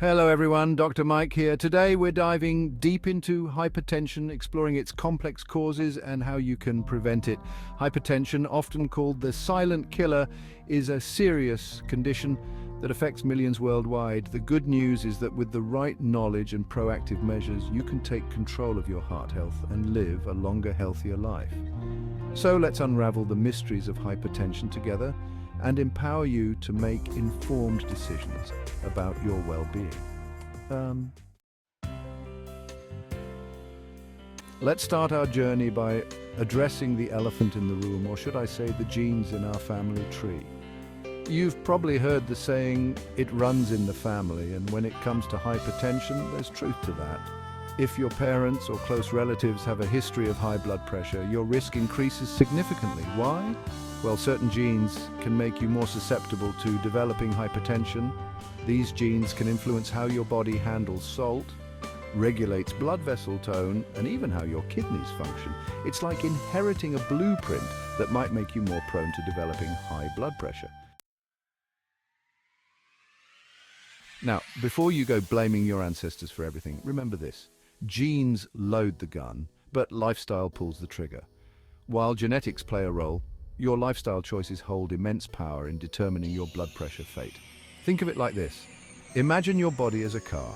Hello everyone, Dr. Mike here. Today we're diving deep into hypertension, exploring its complex causes and how you can prevent it. Hypertension, often called the silent killer, is a serious condition that affects millions worldwide. The good news is that with the right knowledge and proactive measures, you can take control of your heart health and live a longer, healthier life. So let's unravel the mysteries of hypertension together and empower you to make informed decisions about your well-being. Let's start our journey by addressing the elephant in the room, or should I say the genes in our family tree. You've probably heard the saying, it runs in the family, and when it comes to hypertension, there's truth to that. If your parents or close relatives have a history of high blood pressure, your risk increases significantly. Why? Well, certain genes can make you more susceptible to developing hypertension. These genes can influence how your body handles salt, regulates blood vessel tone, and even how your kidneys function. It's like inheriting a blueprint that might make you more prone to developing high blood pressure. Now, before you go blaming your ancestors for everything, remember this. Genes load the gun, but lifestyle pulls the trigger. While genetics play a role, your lifestyle choices hold immense power in determining your blood pressure fate. Think of it like this. Imagine your body as a car.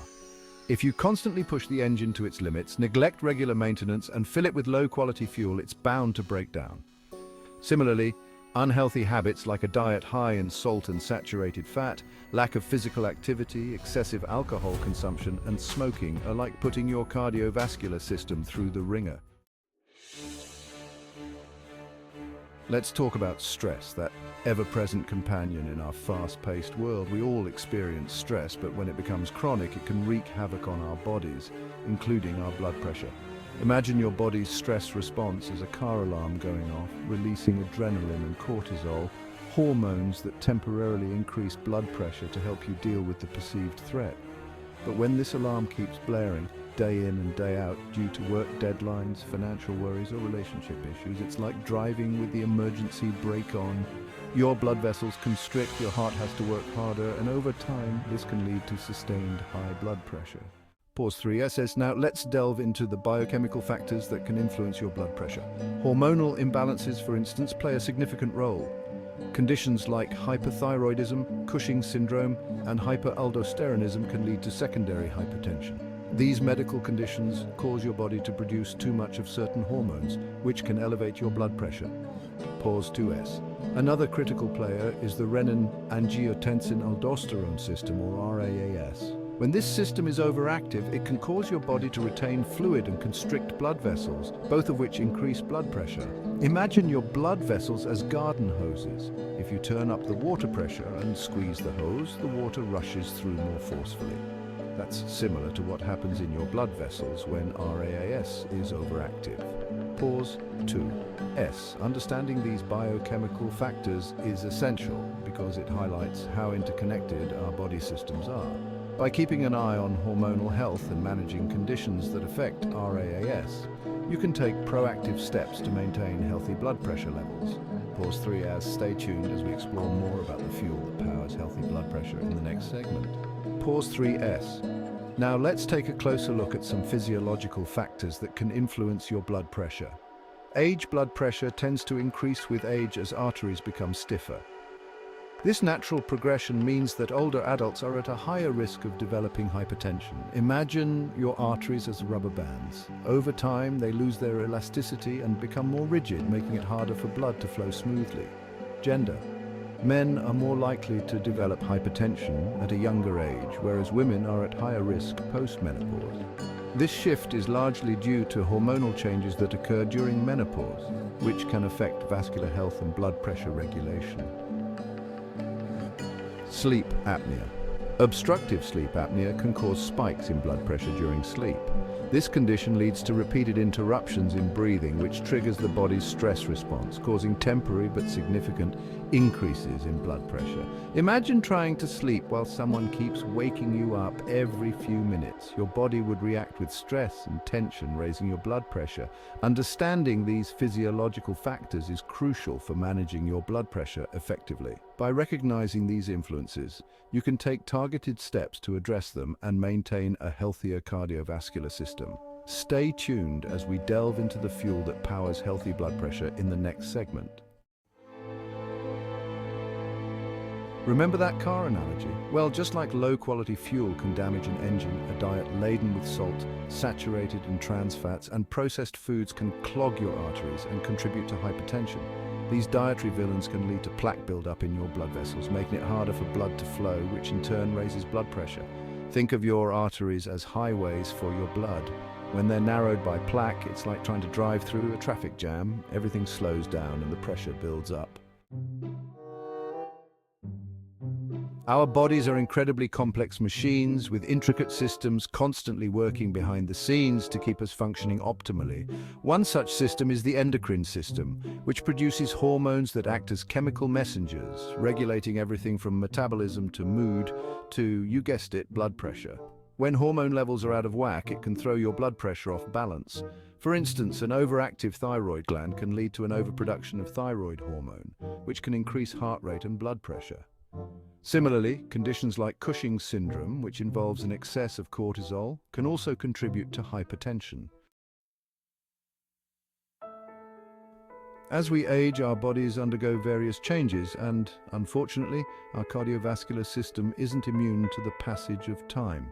If you constantly push the engine to its limits, neglect regular maintenance, and fill it with low-quality fuel, it's bound to break down. Similarly, unhealthy habits like a diet high in salt and saturated fat, lack of physical activity, excessive alcohol consumption, and smoking are like putting your cardiovascular system through the ringer. Let's talk about stress, that ever-present companion in our fast-paced world. We all experience stress, but when it becomes chronic, it can wreak havoc on our bodies, including our blood pressure. Imagine your body's stress response as a car alarm going off, releasing adrenaline and cortisol, hormones that temporarily increase blood pressure to help you deal with the perceived threat. But when this alarm keeps blaring, day in and day out, due to work deadlines, financial worries, or relationship issues, it's like driving with the emergency brake on. Your blood vessels constrict, your heart has to work harder, and over time, this can lead to sustained high blood pressure. Pause 3SS. Now let's delve into the biochemical factors that can influence your blood pressure. Hormonal imbalances, for instance, play a significant role. Conditions like hyperthyroidism, Cushing's syndrome, and hyperaldosteronism can lead to secondary hypertension. These medical conditions cause your body to produce too much of certain hormones, which can elevate your blood pressure. Pause 2S. Another critical player is the renin-angiotensin-aldosterone system, or RAAS. When this system is overactive, it can cause your body to retain fluid and constrict blood vessels, both of which increase blood pressure. Imagine your blood vessels as garden hoses. If you turn up the water pressure and squeeze the hose, the water rushes through more forcefully. That's similar to what happens in your blood vessels when RAAS is overactive. Pause 2S. Understanding these biochemical factors is essential because it highlights how interconnected our body systems are. By keeping an eye on hormonal health and managing conditions that affect RAAS, you can take proactive steps to maintain healthy blood pressure levels. Pause 3S. Stay tuned as we explore more about the fuel that powers healthy blood pressure in the next segment. Pause 3S. Now let's take a closer look at some physiological factors that can influence your blood pressure. Age blood pressure tends to increase with age as arteries become stiffer. This natural progression means that older adults are at a higher risk of developing hypertension. Imagine your arteries as rubber bands. Over time, they lose their elasticity and become more rigid, making it harder for blood to flow smoothly. Gender. Men are more likely to develop hypertension at a younger age, whereas women are at higher risk post-menopause. This shift is largely due to hormonal changes that occur during menopause, which can affect vascular health and blood pressure regulation. Sleep apnea. Obstructive sleep apnea can cause spikes in blood pressure during sleep. This condition leads to repeated interruptions in breathing, which triggers the body's stress response, causing temporary but significant increases in blood pressure. Imagine trying to sleep while someone keeps waking you up every few minutes. Your body would react with stress and tension, raising your blood pressure. Understanding these physiological factors is crucial for managing your blood pressure effectively. By recognizing these influences, you can take targeted steps to address them and maintain a healthier cardiovascular system. Stay tuned as we delve into the fuel that powers healthy blood pressure in the next segment. Remember that car analogy? Well, just like low-quality fuel can damage an engine, a diet laden with salt, saturated in trans fats, and processed foods can clog your arteries and contribute to hypertension. These dietary villains can lead to plaque buildup in your blood vessels, making it harder for blood to flow, which in turn raises blood pressure. Think of your arteries as highways for your blood. When they're narrowed by plaque, it's like trying to drive through a traffic jam. Everything slows down and the pressure builds up. Our bodies are incredibly complex machines with intricate systems constantly working behind the scenes to keep us functioning optimally. One such system is the endocrine system, which produces hormones that act as chemical messengers, regulating everything from metabolism to mood to, you guessed it, blood pressure. When hormone levels are out of whack, it can throw your blood pressure off balance. For instance, an overactive thyroid gland can lead to an overproduction of thyroid hormone, which can increase heart rate and blood pressure. Similarly, conditions like Cushing's syndrome, which involves an excess of cortisol, can also contribute to hypertension. As we age, our bodies undergo various changes and, unfortunately, our cardiovascular system isn't immune to the passage of time.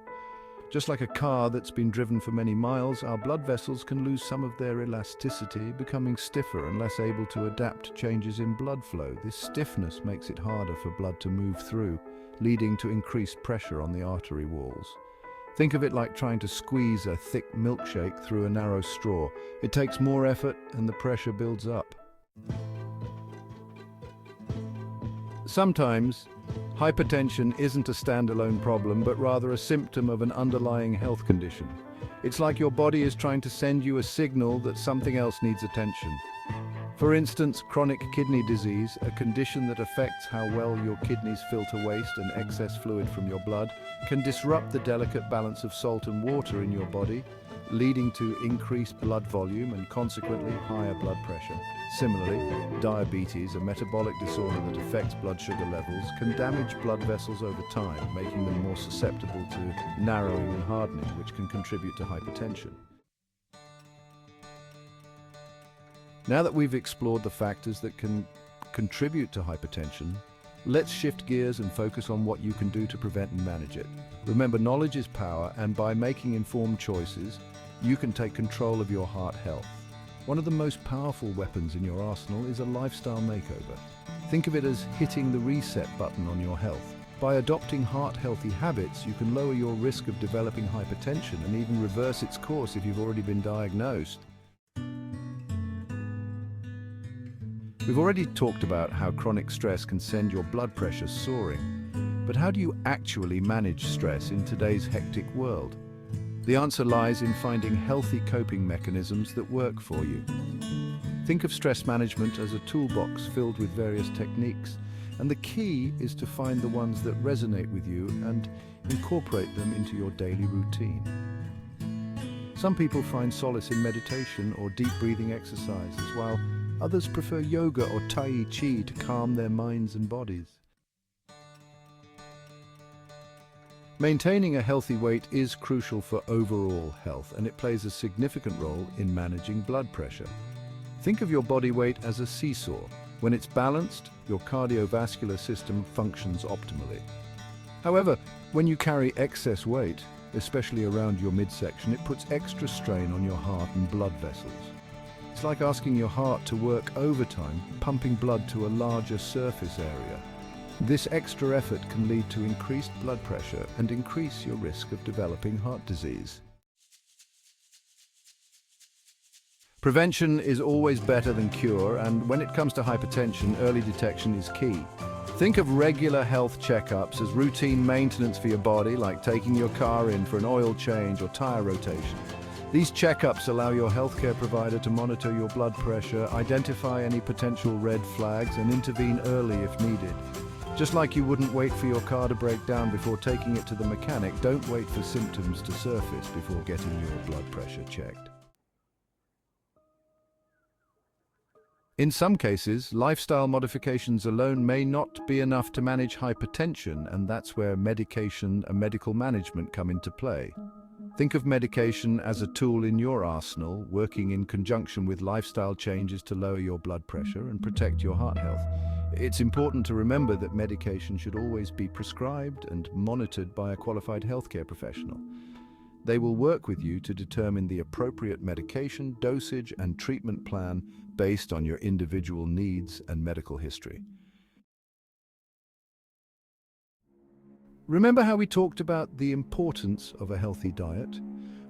Just like a car that's been driven for many miles, our blood vessels can lose some of their elasticity, becoming stiffer and less able to adapt to changes in blood flow. This stiffness makes it harder for blood to move through, leading to increased pressure on the artery walls. Think of it like trying to squeeze a thick milkshake through a narrow straw. It takes more effort and the pressure builds up. Sometimes, hypertension isn't a standalone problem, but rather a symptom of an underlying health condition. It's like your body is trying to send you a signal that something else needs attention. For instance, chronic kidney disease, a condition that affects how well your kidneys filter waste and excess fluid from your blood, can disrupt the delicate balance of salt and water in your body, leading to increased blood volume and consequently higher blood pressure. Similarly, diabetes, a metabolic disorder that affects blood sugar levels, can damage blood vessels over time, making them more susceptible to narrowing and hardening, which can contribute to hypertension. Now that we've explored the factors that can contribute to hypertension, let's shift gears and focus on what you can do to prevent and manage it. Remember, knowledge is power, and by making informed choices, you can take control of your heart health. One of the most powerful weapons in your arsenal is a lifestyle makeover. Think of it as hitting the reset button on your health. By adopting heart-healthy habits, you can lower your risk of developing hypertension and even reverse its course if you've already been diagnosed. We've already talked about how chronic stress can send your blood pressure soaring. But how do you actually manage stress in today's hectic world? The answer lies in finding healthy coping mechanisms that work for you. Think of stress management as a toolbox filled with various techniques, and the key is to find the ones that resonate with you and incorporate them into your daily routine. Some people find solace in meditation or deep breathing exercises, while others prefer yoga or Tai Chi to calm their minds and bodies. Maintaining a healthy weight is crucial for overall health, and it plays a significant role in managing blood pressure. Think of your body weight as a seesaw. When it's balanced, your cardiovascular system functions optimally. However, when you carry excess weight, especially around your midsection, it puts extra strain on your heart and blood vessels. It's like asking your heart to work overtime, pumping blood to a larger surface area. This extra effort can lead to increased blood pressure and increase your risk of developing heart disease. Prevention is always better than cure, and when it comes to hypertension, early detection is key. Think of regular health checkups as routine maintenance for your body, like taking your car in for an oil change or tire rotation. These checkups allow your healthcare provider to monitor your blood pressure, identify any potential red flags, and intervene early if needed. Just like you wouldn't wait for your car to break down before taking it to the mechanic, don't wait for symptoms to surface before getting your blood pressure checked. In some cases, lifestyle modifications alone may not be enough to manage hypertension, and that's where medication and medical management come into play. Think of medication as a tool in your arsenal, working in conjunction with lifestyle changes to lower your blood pressure and protect your heart health. It's important to remember that medication should always be prescribed and monitored by a qualified healthcare professional. They will work with you to determine the appropriate medication, dosage, and treatment plan based on your individual needs and medical history. Remember how we talked about the importance of a healthy diet?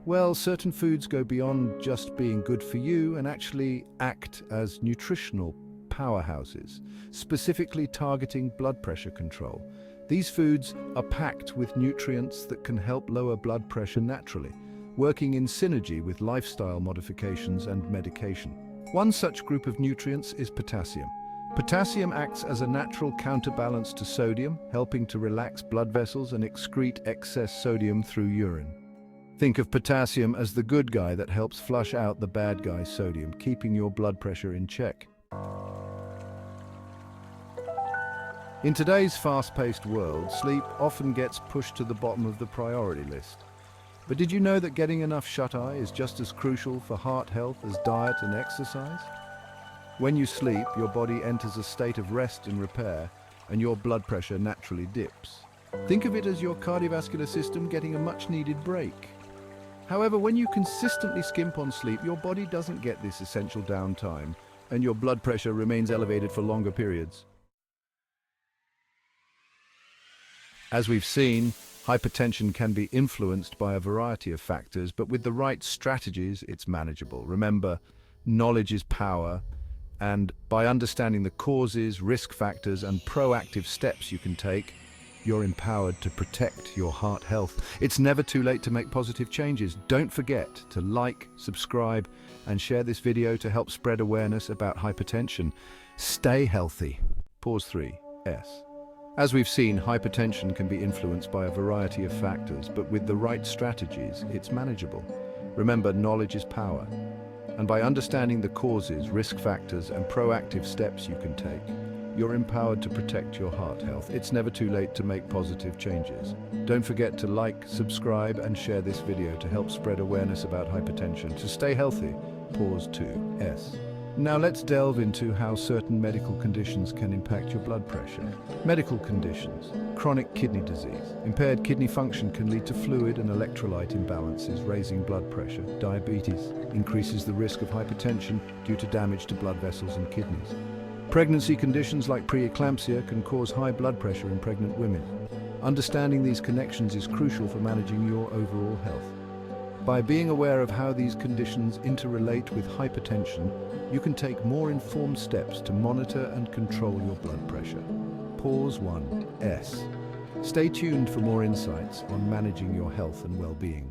Well, certain foods go beyond just being good for you and actually act as nutritional powerhouses, specifically targeting blood pressure control. These foods are packed with nutrients that can help lower blood pressure naturally, working in synergy with lifestyle modifications and medication. One such group of nutrients is potassium. Potassium acts as a natural counterbalance to sodium, helping to relax blood vessels and excrete excess sodium through urine. Think of potassium as the good guy that helps flush out the bad guy's sodium, keeping your blood pressure in check. In today's fast-paced world, sleep often gets pushed to the bottom of the priority list. But did you know that getting enough shut-eye is just as crucial for heart health as diet and exercise? When you sleep, your body enters a state of rest and repair, and your blood pressure naturally dips. Think of it as your cardiovascular system getting a much-needed break. However, when you consistently skimp on sleep, your body doesn't get this essential downtime, and your blood pressure remains elevated for longer periods. As we've seen, hypertension can be influenced by a variety of factors, but with the right strategies, it's manageable. Remember, knowledge is power, and by understanding the causes, risk factors, and proactive steps you can take, you're empowered to protect your heart health. It's never too late to make positive changes. Don't forget to like, subscribe, and share this video to help spread awareness about hypertension. Stay healthy. Pause 3. S. As we've seen, hypertension can be influenced by a variety of factors, but with the right strategies, it's manageable. Remember, knowledge is power. And by understanding the causes, risk factors, and proactive steps you can take, you're empowered to protect your heart health. It's never too late to make positive changes. Don't forget to like, subscribe, and share this video to help spread awareness about hypertension. To stay healthy, pause 2. S. Now let's delve into how certain medical conditions can impact your blood pressure. Medical conditions. Chronic kidney disease. Impaired kidney function can lead to fluid and electrolyte imbalances, raising blood pressure. Diabetes increases the risk of hypertension due to damage to blood vessels and kidneys. Pregnancy conditions like preeclampsia can cause high blood pressure in pregnant women. Understanding these connections is crucial for managing your overall health. By being aware of how these conditions interrelate with hypertension, you can take more informed steps to monitor and control your blood pressure. Pause 1. S. Stay tuned for more insights on managing your health and well-being.